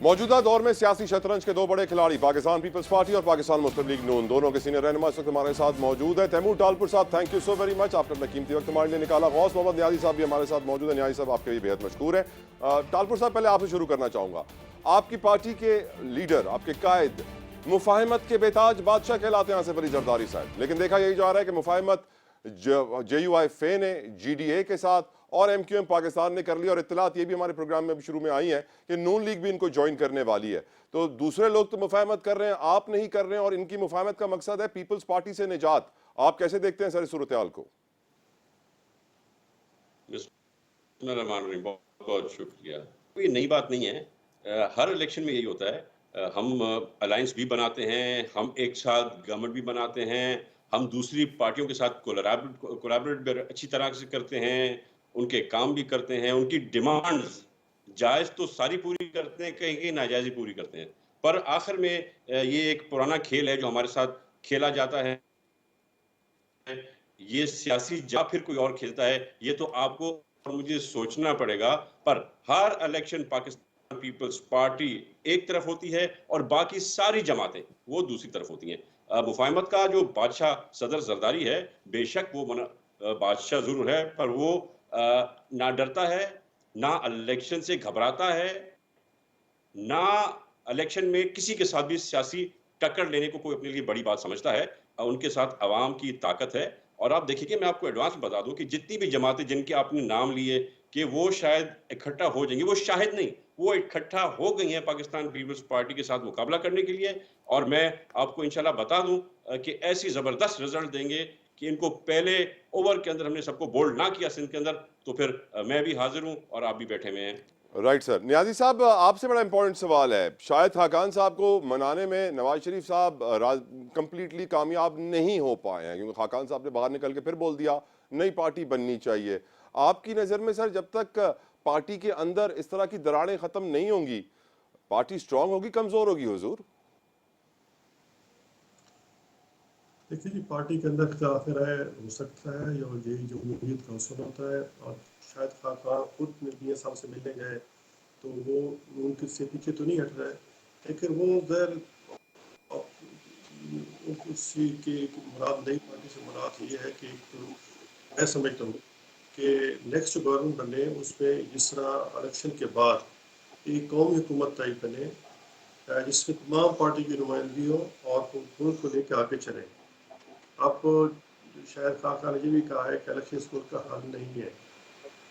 मौजूदा दौर में सियासी शतरंज के दो बड़े खिलाड़ी पाकिस्तान पीपल्स पार्टी और पाकिस्तान मुस्लिम लीग नून दोनों के सीनियर रहनुमा इस वक्त हमारे साथ मौजूद है। तैमूर टालपुर साहब, thank you so very much, आपने अपना कीमती वक्त हमारे लिए निकाला। गौस मोहम्मद न्याजी साहब भी हमारे साथ मौजूद है। न्याजी साहब आपके लिए बेहद मशहूर है। टालपुर साहब, पहले आपसे शुरू करना चाहूंगा। आपकी पार्टी के लीडर, आपके कायद मुफाहमत के बेताज बादशाह कहलाते हैं आसिफ अली जरदारी साहब, लेकिन देखा यही जा रहा है कि मुफाहमत JUIF ने GDA के साथ और MQM पाकिस्तान ने कर लिया, और इत्तलात ये भी हमारे प्रोग्राम में शुरू में आई है कि नून लीग भी इनको ज्वाइन करने वाली है। तो दूसरे लोग तो मुफाहमत कर रहे हैं, आप नहीं कर रहे हैं, और इनकी मुफाहमत का मकसद है पीपल्स पार्टी से निजात। आप कैसे देखते हैं सर इस सूरत हाल को? बहुत बहुत शुक्रिया। कोई नई बात नहीं है, हर इलेक्शन में यही होता है। हम अलायंस भी बनाते हैं, हम एक साथ गवर्नमेंट भी बनाते हैं, हम दूसरी पार्टियों के साथ कोलैबोरेट अच्छी तरह से करते हैं, उनके काम भी करते हैं, उनकी डिमांड्स जायज़ तो सारी पूरी करते हैं, कहीं-कहीं नाजायज़ पूरी करते हैं। पर आखिर में ये एक पुराना खेल है जो हमारे साथ खेला जाता है। ये सियासी या फिर कोई और खेलता है, ये तो आपको और मुझे सोचना पड़ेगा। पर हर इलेक्शन पाकिस्तान पीपल्स पार्टी एक तरफ होती है और बाकी सारी जमातें वो दूसरी तरफ होती हैं। मुफाहमत का जो बादशाह सदर जरदारी है, बेशक वो बादशाह जरूर है, पर वो ना डरता है, ना इलेक्शन से घबराता है, ना इलेक्शन में किसी के साथ भी सियासी टक्कर लेने को कोई अपने लिए बड़ी बात समझता है। उनके साथ अवाम की ताकत है। और आप देखिए कि मैं आपको एडवांस में बता दूं कि जितनी भी जमातें जिनके आपने नाम लिए कि वो शायद इकट्ठा हो जाएंगी, वो शायद नहीं, वो इकट्ठा हो गई हैं पाकिस्तान पीपल्स पार्टी के साथ मुकाबला करने के लिए। और मैं आपको इंशाल्लाह बता दूं कि ऐसी जबरदस्त रिजल्ट देंगे कि इनको पहले ओवर के अंदर हमने सबको बोल्ड ना किया सिंध के अंदर, तो फिर मैं भी हाजिर हूं और आप भी बैठे हुए हैं। Right sir. न्याजी साहब, आपसे बड़ा इंपॉर्टेंट सवाल है। शायद खाकान साहब को मनाने में नवाज शरीफ साहब कंप्लीटली कामयाब नहीं हो पाए हैं, क्योंकि खाकान साहब ने बाहर निकल के फिर बोल दिया नई पार्टी बननी चाहिए। आपकी नज़र में सर, जब तक पार्टी के अंदर इस तरह की दरारें ख़त्म नहीं होंगी, पार्टी स्ट्रांग होगी कमज़ोर होगी हुजूर? देखिए जी, पार्टी के अंदर इख्तिलाफ राय हो सकता है, या यही जो उम्मीद का अवसर होता है। और शायद खाकान खुद मियां साहब से मिलने गए तो वो उनके से पीछे तो नहीं हट रहा है, लेकिन वो गैर उसी के मुराद, नई पार्टी से मुराद ये है कि मैं समझता हूँ कि नेक्स्ट गवर्नमेंट बने, उसमें जिस तरह इलेक्शन के बाद एक कौमी हुकूमत तय बने जिसमें तमाम पार्टी की नुमाइंदगी हो और मुल्क को लेकर आगे चले। अब शायद खाका ने ये भी कहा है कि इलेक्शन स्कोर का हल नहीं है।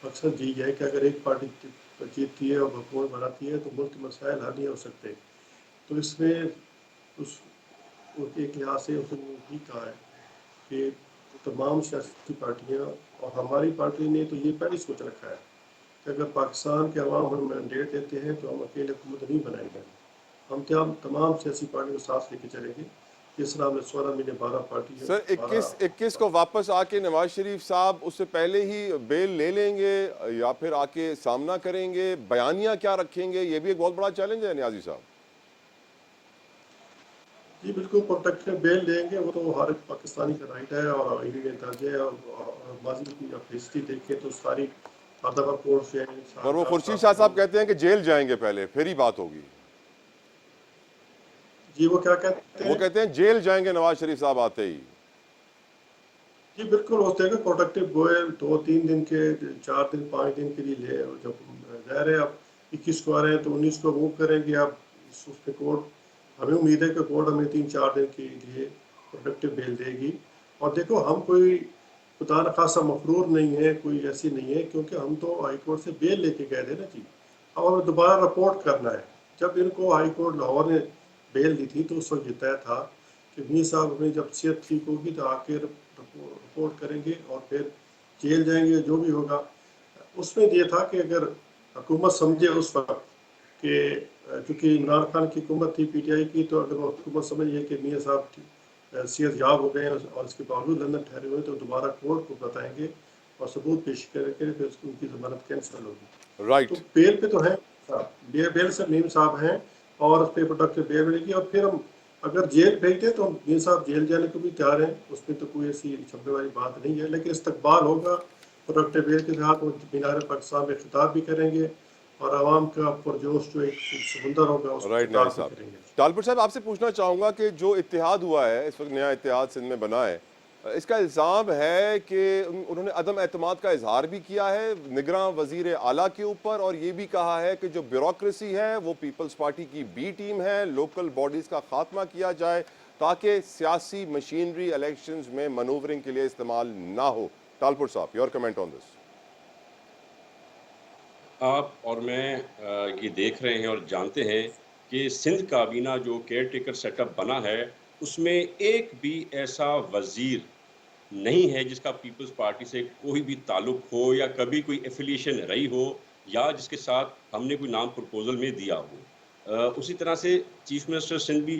मकसद यही है कि अगर एक पार्टी जीतती है और हुकूमत बनाती है तो मुल्क के मसाइल हल नहीं हो सकते। तो इसमें उस एक लिहाज से उसने भी कहा है कि तमाम सियासी पार्टियाँ और हमारी पार्टी ने तो ये पहले सोच रखा है कि अगर पाकिस्तान के अवाम हमें मैंडेट देते हैं तो हम अकेले हुकूमत नहीं बनाएंगे, हम तमाम सियासी पार्टियों को साथ लेके चलेंगे। जिस तरह हमने 16 महीने 12 पार्टी है, सर 21 को वापस आके नवाज शरीफ साहब उससे पहले ही बेल ले लेंगे या फिर आके सामना करेंगे? बयानिया क्या रखेंगे? ये भी एक बहुत बड़ा चैलेंज है न्याजी साहब। जी बिल्कुल, प्रोटेक्टिव बेल देंगे, वो तो हर पाकिस्तानी का राइट है और इंडियन दर्ज है। और माजी की जब हिस्ट्री देखें तो सारी हर दफा कोर्ट से पर वो खुर्शीद शाह साहब कहते हैं कि जेल जाएंगे पहले, फिर ही बात होगी। जी वो क्या कहते वो हैं? कहते हैं जेल जाएंगे नवाज शरीफ साहब आते ही। जी बिल्कुल, हो जाएगा प्रोटेक्टिव बेल 2-3 दिन के, 4 दिन 5 दिन के लिए ले। जब जाहिर है अब 21 को आ रहे हैं तो 19 को मूव करेंगे। अब उस पे कोर्ट, हमें उम्मीद है कि कोर्ट हमें 3-4 दिन के लिए प्रोटेक्टिव बेल देगी। और देखो, हम कोई खुदा न खासा मफरूर नहीं है, कोई ऐसी नहीं है, क्योंकि हम तो हाई कोर्ट से बेल लेके गए थे ना जी। अब हमें दोबारा रिपोर्ट करना है। जब इनको हाई कोर्ट लाहौर ने बेल दी थी तो उस वक्त ये तय था कि मियां साहब हमें जब सेहत ठीक होगी तो आकर रिपोर्ट करेंगे और फिर जेल जाएंगे, जो भी होगा। उसमें ये था कि अगर हुकूमत समझे उस वक्त कि चूँकि इमरान खान की हुकूमत थी PTI की, तो अगर वो हुकूमत समझिए कि मियां साहब सेहत याब हो गए और इसके बावजूद लंदन ठहरे हुए, तो दोबारा कोर्ट को बताएंगे और सबूत पेश करेंगे, फिर उनकी जमानत कैंसिल होगी। तो राइट। बेल पे तो है साहब, बेल से मीम साहब हैं और उस पर प्रोटेक्टिव बेल मिलेगी। और फिर हम अगर जेल भेजते तो मीर साहब जेल जाने को भी तैयार हैं, उसमें तो कोई ऐसी छपने वाली बात नहीं है। लेकिन इस्तकबाल होगा प्रोटेक्टिव बेल के साथ, वो मीनार पाकिस्तान में खिताब भी करेंगे और आवाम का पुरजोश जो एक समुंदर होगा उसको राइट शिकार न्याजी भी साहब। करेंगे। टालपुर साहब, आपसे पूछना चाहूँगा कि जो इत्तेहाद हुआ है, इस वक्त नया इत्तेहाद सिंध में बना है, इसका इल्ज़ाम है कि उन्होंने अदम एतमाद का इजहार भी किया है निगरां वजीर आला के ऊपर, और ये भी कहा है कि जो ब्यूरोक्रेसी है वो पीपल्स पार्टी की बी टीम है, लोकल बॉडीज़ का खात्मा किया जाए ताकि सियासी मशीनरी इलेक्शंस में मनूवरिंग के लिए इस्तेमाल ना हो। टालपुर साहब, योर कमेंट ऑन दिस। आप और मैं ये देख रहे हैं और जानते हैं कि सिंध काबीना जो केयर टेकर सेटअप बना है, उसमें एक भी ऐसा वज़ीर नहीं है जिसका पीपल्स पार्टी से कोई भी ताल्लुक हो या कभी कोई एफिलिएशन रही हो या जिसके साथ हमने कोई नाम प्रपोज़ल में दिया हो। उसी तरह से चीफ मिनिस्टर सिंध भी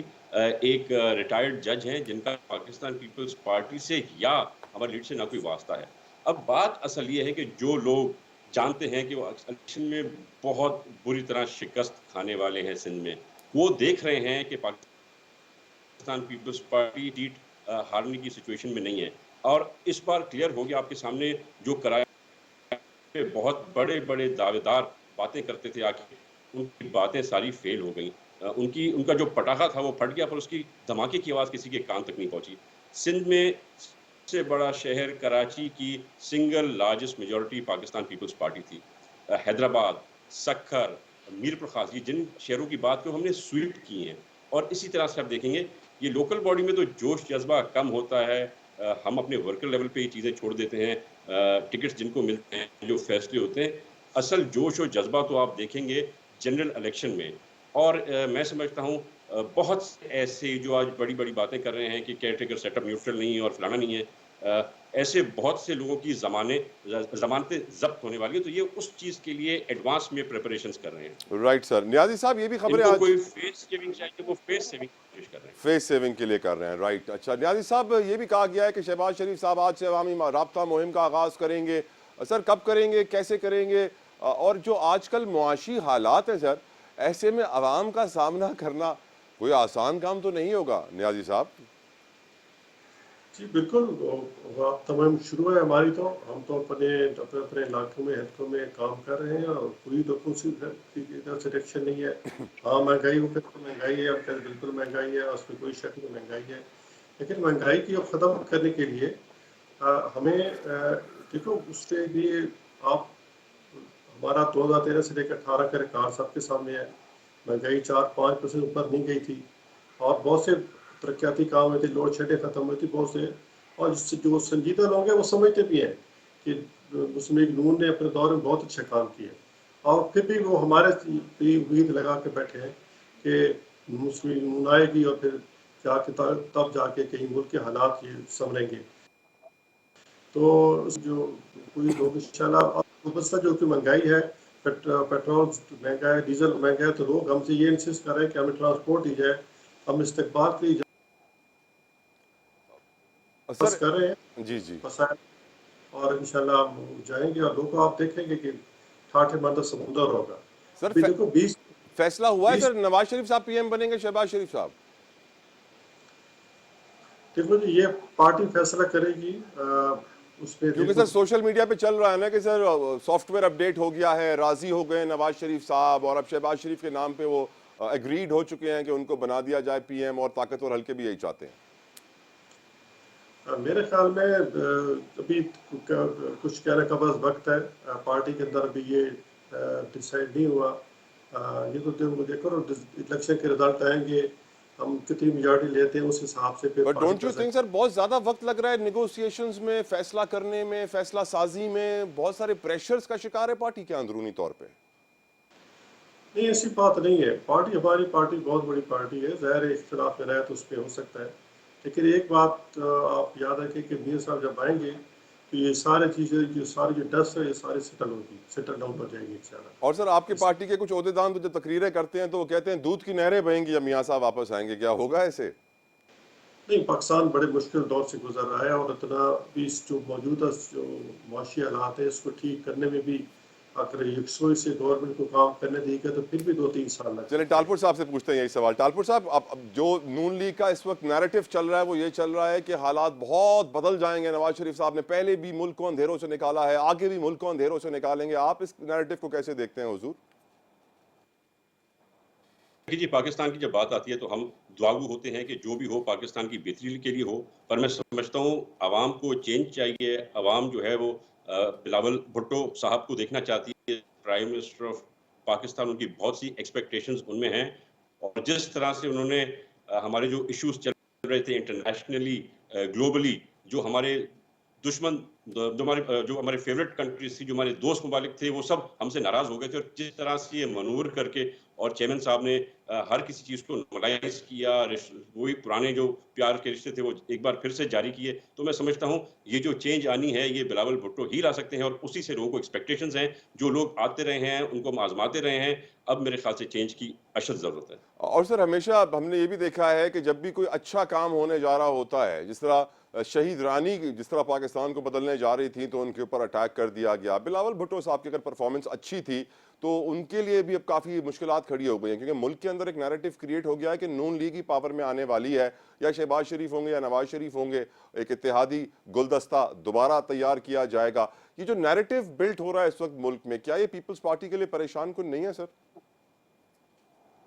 एक रिटायर्ड जज हैं जिनका पाकिस्तान पीपल्स पार्टी से या हमारी लीड से ना कोई वास्ता है। अब बात असल ये है कि जो लोग जानते हैं कि वो इलेक्शन में बहुत बुरी तरह शिकस्त खाने वाले हैं सिंध में, वो देख रहे हैं कि पाकिस्तान पीपल्स पार्टी सीट हारने की सिचुएशन में नहीं है। और इस बार क्लियर हो गया आपके सामने, जो कराया पे बहुत बड़े-बड़े दावेदार बातें करते थे आके, उनकी बातें सारी फेल हो गईं। उनका जो पटाखा था वो फट गया, पर उसकी धमाके की आवाज़ किसी के कान तक नहीं पहुँची। सिंध में सबसे बड़ा शहर कराची की single largest majority Pakistan Peoples Party थी। हैदराबाद, सक्खर, मीरपुर खास, ये जिन शहरों की बात को हमने स्वीप की हैं। और इसी तरह से आप देखेंगे ये लोकल बॉडी में तो जोश जज्बा कम होता है। हम अपने वर्कर लेवल पे ये चीज़ें छोड़ देते हैं। टिकट्स जिनको मिलते हैं, जो फैसले होते हैं, असल जोश और जज्बा तो आप देखेंगे जनरल इलेक्शन में। और मैं समझता हूँ बहुत से ऐसे जो आज बड़ी-बड़ी बातें कर रहे हैं कि केयरटेकर सेटअप न्यूट्रल नहीं है और फलाना नहीं है। ऐसे बहुत से लोगों की ज़मानतें ज़ब्त होने वाली है, तो ये उस चीज़ के लिए एडवांस में प्रिपरेशंस कर रहे हैं। Right sir. न्याजी साहब, ये भी खबरें जिनको आज कोई फेस सेविंग चाहिए, वो फेस सेविंग की कोशिश कर रहे हैं। फेस सेविंग के लिए कर रहे हैं। राइट। अच्छा न्याजी साहब, ये भी कहा गया है कि शहबाज शरीफ साहब आज से अवामी राब्ता मुहिम का आगाज़ करेंगे। सर कब करेंगे, कैसे करेंगे? और जो आजकल मुआशी हालात हैं सर, ऐसे में अवाम का सामना करना कोई आसान काम तो नहीं होगा न्याजी साहब। जी बिल्कुल, तमाम शुरू है हमारी, तो हम तो अपने अपने अपने इलाकों में हल्कों में काम कर रहे हैं और पूरी लोगों से इधर से रिएक्शन नहीं है। हाँ महंगाई हो, तो महंगाई है, अब कहते बिल्कुल महंगाई है, उसमें कोई शक नहीं महंगाई है। लेकिन महंगाई की ख़त्म करने के लिए हमें देखो उसके लिए आप हमारा 2013 से लेकर 18 का रिकॉर्ड सबके सामने है। महंगाई 4-5% ऊपर नहीं गई थी और बहुत से तरक्याती काम हुए थे, लोड शेडें खत्म हुई थी बहुत से। और जो संजीदा लोग हैं वो समझते भी हैं कि मुस्लिम लीग नून ने अपने दौर में बहुत अच्छा काम किया, और फिर भी वो हमारे भी उम्मीद लगा के बैठे हैं कि मुस्लिम लीग नून आएगी और फिर जाके तब जाके कहीं मुल्क के हालात ये संभलेंगे। तो जो कोई लोग इंशाल्लाह, दूसरा जो कि महंगाई है, पेट्रोल महंगा है, डीजल महंगा है, तो लोग हमसे ये इंसिस्ट कर रहे हैं कि हमें ट्रांसपोर्ट दी जाए, हम इस्तकबाल की सर कर रहे हैं जी जी मसाइल, और इंशाल्लाह हम जाएंगे और लोग आप देखेंगे कि ठाठे मंद समुंदर होगा। सर अभी देखो 20 फैसला हुआ है 20 सर, नवाज शरीफ साहब पीएम बनेंगे, शहबाज शरीफ साहब? देखो जी, ये पार्टी फैसला करेगी। उसमें क्योंकि देखो सर सोशल मीडिया पे चल रहा है ना कि सर सॉफ्टवेयर अपडेट हो गया है, राजी हो गए नवाज शरीफ साहब, और अब शहबाज शरीफ के नाम पे वो एग्रीड हो चुके हैं कि उनको बना दिया जाए पीएम, और ताकतवर हल्के भी यही चाहते हैं। मेरे ख्याल में अभी कुछ कहने का बस वक्त है। पार्टी के अंदर अभी ये डिसाइड नहीं हुआ। ये तो देखो इलेक्शन के रिजल्ट आएंगे, हम कितनी मेजॉरिटी लेते हैं उस हिसाब से फिर बट पार्टी डोंट कर यू थिंक सकते सर बहुत ज्यादा वक्त लग रहा है निगोशिएशंस में, फैसला करने में, फैसला साजी में? बहुत सारे प्रेशर्स का शिकार है पार्टी के अंदरूनी तौर पे। नहीं, ऐसी बात नहीं है। पार्टी, हमारी पार्टी बहुत बड़ी पार्टी है, ज़ाहिर है इख्तिलाफ में रहे तो उस पर हो सकता है। लेकिन एक बात आप याद रखें कि मियां साहब जब आएंगे तो ये सारी चीज़ें, जो सारी जो डस्ट है, ये सारी सेटल होगी, सेटल डाउन हो जाएगी इंशाल्लाह। और सर आपकी पार्टी के कुछ ओहदेदान तो जो तकरीरें करते हैं तो वो कहते हैं दूध की नहरें बहेंगी जब मियां साहब वापस आएंगे, क्या होगा ऐसे? नहीं, पाकिस्तान बड़े मुश्किल दौर से गुजर रहा है और इतना भी जो मौजूदा जो मुआशी हालात है इसको ठीक करने में भी अगर यकसोई से गवर्नमेंट को काम करने देगा तो फिर भी 2-3 साल लग चलिए सकते हैं। टालपुर साहब से पूछते हैं यही सवाल। टालपुर साहब, अब जो नून लीग का इस वक्त नैरेटिव चल रहा है वो ये चल रहा है कि हालात बहुत बदल जाएंगे, नवाज शरीफ साहब ने पहले भी मुल्क को अंधेरों से निकाला है, आगे भी मुल्क को अंधेरों से निकालेंगे। आप इस नैरेटिव को कैसे देखते हैं हुजूर? देखिए जी, पाकिस्तान की जब बात आती है तो हम दुआगू होते हैं कि जो भी हो पाकिस्तान की बेहतरी के लिए हो। पर मैं समझता हूँ अवाम को चेंज चाहिए। अवाम जो है वो बिलावल भुट्टो साहब को देखना चाहती है, प्राइम मिनिस्टर ऑफ पाकिस्तान। उनकी बहुत सी एक्सपेक्टेशंस उनमें हैं और जिस तरह से उन्होंने हमारे जो इश्यूज चल रहे थे इंटरनेशनली, ग्लोबली, जो हमारे दुश्मन जो हमारे फेवरेट कंट्रीज थी, जो हमारे दोस्त ममालिक थे, वो सब हमसे नाराज हो गए थे और जिस तरह से ये मनूवर करके और चेयरमैन साहब ने हर किसी चीज़ को नॉर्मलाइज़ किया, वही पुराने जो प्यार के रिश्ते थे वो एक बार फिर से जारी किए। तो मैं समझता हूँ ये जो चेंज आनी है ये बिलावल भुट्टो ही ला सकते हैं और उसी से लोगों को एक्सपेक्टेशंस हैं। जो लोग आते रहे हैं, उनको हम आज़माते रहे हैं। अब मेरे ख्याल से चेंज की अशद ज़रूरत है। और सर हमेशा हमने ये भी देखा है कि जब भी कोई अच्छा काम होने जा रहा होता है, जिस तरह शहीद रानी जिस तरह पाकिस्तान को बदलने जा रही थी तो उनके ऊपर अटैक कर दिया गया। बिलावल भुट्टो साहब की अगर परफॉर्मेंस अच्छी थी तो उनके लिए भी अब काफ़ी मुश्किलात खड़ी हो गई हैं, क्योंकि मुल्क के अंदर एक नैरेटिव क्रिएट हो गया है कि नून लीग ही पावर में आने वाली है, या शहबाज शरीफ होंगे या नवाज शरीफ होंगे, एक इत्तेहादी गुलदस्ता दोबारा तैयार किया जाएगा। ये जो नैरेटिव बिल्ट हो रहा है इस वक्त मुल्क में, क्या ये पीपल्स पार्टी के लिए परेशान कुन नहीं है सर?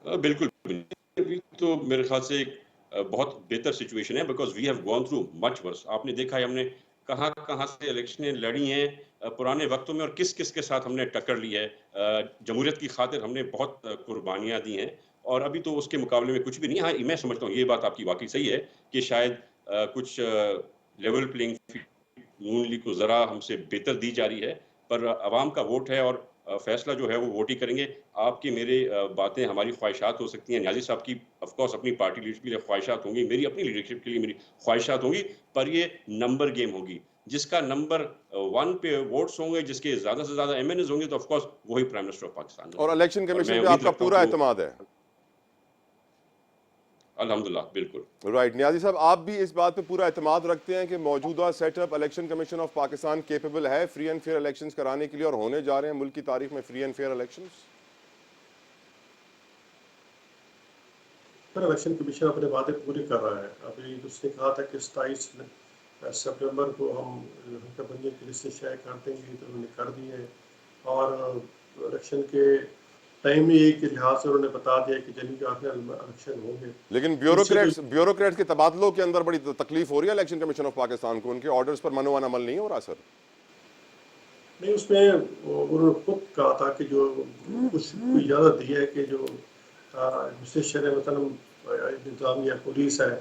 बिल्कुल अभी तो मेरे ख्याल से एक बहुत बेहतर सिचुएशन है, because we have gone through much worse. आपने देखा है हमने कहाँ कहाँ से इलेक्शनें लड़ी हैं पुराने वक्तों में और किस किस के साथ हमने टक्कर ली है। जमहूरियत की खातिर हमने बहुत कुर्बानियाँ दी हैं और अभी तो उसके मुकाबले में कुछ भी नहीं। हाँ, मैं समझता हूँ ये बात आपकी वाकई सही है कि शायद कुछ लेवल प्लेइंग नून लीग को ज़रा हमसे बेहतर दी जा रही है, पर आवाम का वोट है और फैसला जो है वो वोट ही करेंगे। आपकी मेरे बातें हमारी ख्वाहिशात हो सकती हैं, न्याज़ी साहब की ऑफ कोर्स अपनी पार्टी लीडरशिप के लिए ख्वाहिशात होंगी, मेरी अपनी लीडरशिप के लिए मेरी ख्वाहिशात होंगी, पर ये नंबर गेम होगी। जिसका नंबर 1 पे वोट्स होंगे, जिसके ज़्यादा से ज़्यादा एमएनएज़ होंगे, तो ऑफ कोर्स वही प्राइम मिनिस्टर ऑफ पाकिस्तान और इलेक्शन कमीशन मैं पे उम्मीद आपका रखता हूँ पूरा कि एतमाद है? अल्हम्दुलिल्लाह, बिल्कुल। राइट, न्याजी साहब आप भी इस बात पे पूरा एतमाद रखते हैं कि मौजूदा setup election commission of Pakistan capable है फ्री एंड फेयर इलेक्शंस कराने के लिए और होने जा रहे हैं मुल्क की तारीख में free and fair elections? Election commission अपने वादे पूरे कर रहा है। अभी उसने कहा था कि 27 सितंबर को हम हल्काबंदी की लिस्ट शाये कर देंगे, तो उन्होंने कर दी है और इलेक्शन के टाइमली के लिहाज से उन्होंने बता दिया कि जनवरी के आखिर में इलेक्शन होंगे। लेकिन ब्यूरोक्रेट्स के तबादलों के अंदर बड़ी तकलीफ हो रही है इलेक्शन कमीशन ऑफ पाकिस्तान को, उनके ऑर्डर्स पर मनोवन अमल नहीं हो रहा सर? नहीं, उसमें उन्होंने खुद कहा था कि जो कुछ कोई इजाज़त दी है कि जो मिनिस्टर है, मतलब निज़ाम या पुलिस है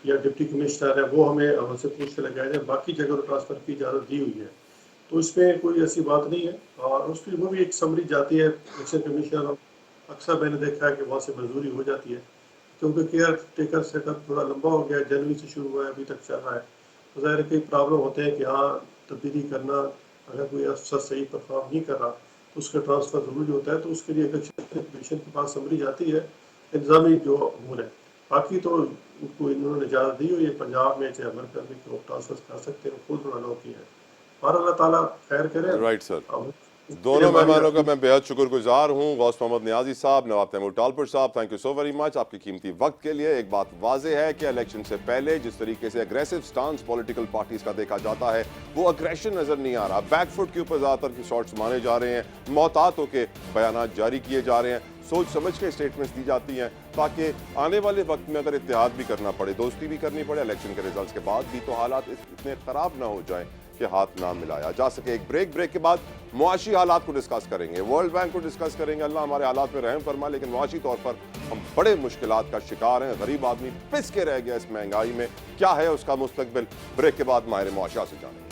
या डिप्टी कमिश्नर है, वो हमें हमसे पूछ के लगाया जाए, बाकी जगह ट्रांसफ़र की इजाज़त दी हुई है। तो इसमें कोई ऐसी बात नहीं है और उस पर वो भी एक समरी जाती है इलेक्शन कमीशन। अक्सर मैंने देखा है कि वहाँ से मंजूरी हो जाती है, क्योंकि केयर टेकर सेटअप थोड़ा लंबा हो गया, जनवरी से शुरू हुआ है, अभी तक चल रहा है। तो ज़ाहिर कई प्रॉब्लम होते हैं कि हाँ तब्दीली करना, अगर कोई अफसर सही परफॉर्म नहीं कर रहा तो उसका ट्रांसफ़र ज़रूरी होता है। तो उसके लिए इलेक्शन कमीशन के पास समरी जाती है, इंतजामी जो अमूर है। बाकी तो उनको इन्होंने इजाज़त दी हुई है, पंजाब में चाहे अमर करने के ट्रांसफ़र कर सकते हैं, खुद उन्होंने अलाउ किया है। और अल्लाह ताला खैर करे। राइट सर, दोनों मेहमानों का मैं बेहद शुक्रगुजार हूँ, गौस मोहम्मद न्याजी साहब, नवाब तैमूर टालपुर साहब, thank you so very much आपके कीमती वक्त के लिए। एक बात वाज़ेह है कि इलेक्शन से पहले जिस तरीके से अग्रेसिव स्टांस पॉलिटिकल पार्टीज का देखा जाता है वो अग्रेशन नजर नहीं आ रहा। बैकफुट के ऊपर ज़्यादातर शॉट्स मारे जा रहे हैं, मोहतात होकर बयान जारी किए जा रहे हैं, सोच समझ के स्टेटमेंट्स दी जाती हैं ताकि आने वाले वक्त में अगर इत्तेहाद भी करना पड़े, दोस्ती भी करनी पड़े इलेक्शन के रिजल्ट के बाद भी, तो हालात इतने ख़राब ना हो जाएं कि हाथ ना मिलाया जा सके। एक ब्रेक के बाद मुआशी हालात को डिस्कस करेंगे, वर्ल्ड बैंक को डिस्कस करेंगे। अल्लाह हमारे हालात में रहम फरमा, लेकिन मुआशी तौर पर हम बड़े मुश्किलात का शिकार हैं। गरीब आदमी पिस के रह गया इस महंगाई में, क्या है उसका मुस्तकबिल? ब्रेक के बाद माहिर मुआशा से जानेंगे।